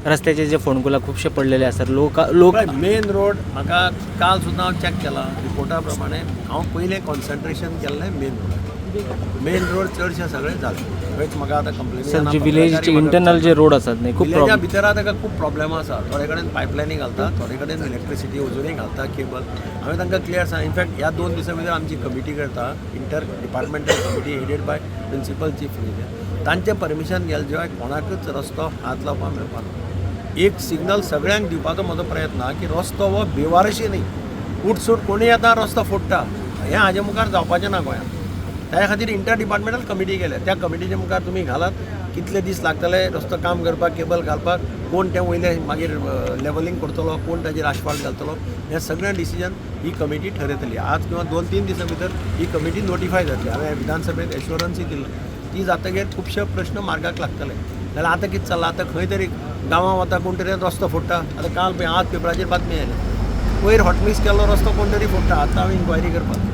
रस्त्याचे जे फोणकुलां खुबशे पडलेले आसात लोक मेन रोड म्हाका काल सुद्दां हांव चॅक केला रिपोर्टा प्रमाणे हांव पयलें कॉन्सन्ट्रेशन केल्लें मेन रोड चडशे सगळे जाले थंयच म्हाका आतां कंप्लेनी सर जे विलेजचे इंटरनल जे रोड आसात न्ही खूब विलेजा भितर ताका खूब प्रॉब्लेम आसा थोडे कडेन पायपलायनी घालता थोडे कडेन इलेक्ट्रिसिटी अजुनूय घालता केबल हांवें तांकां क्लियर सांग इनफॅक्ट ह्या 2 दिसां भितर आमची कमिटी करता inter departmental committee headed by principal chief engineer तांचें परमिशन गेल्या शिवाय कोणाकच रस्तो हात लावपाक मेळपा ना एक सिग्नल सगळ्यांक दिवपाचो म्हजो प्रयत्न आहा की रस्तो हो बेवारशी न्ही उठसूट कोणी येता रस्तो फोडटा हें हाजे मुखार जावपाचें ना गोंयांत त्या खातीर इंटर डिपार्टमेंटल कमिटी केल्या त्या कमिटीच्या मुखार तुमी घालात कितले दीस लागतले रस्तो काम करपाक केबल घालपाक कोण तें वयले मागीर लेवलिंग करतलो कोण ताजेर आस्फाल्ट घालतलो हें सगळें डिसिजन ही कमिटी ठरयतली आज किंवा 2-3 दिसां भितर ही कमिटी नोटिफाय जातली हांवें विधानसभेत एश्युरन्सूय दिली ती जातकीर खुबशे प्रश्न मार्गाक लागतले जाल्यार आतां कितें चल्लां आतां खंय तरी गांवां वता कोण तरी रस्तो फोडटा आतां काल पळय आज पेपराचेर बातमी आयली वयर हॉटमिक्स केल्लो रस्तो कोण तरी फोडटा आतां हांवें इन्क्वायरी करपाक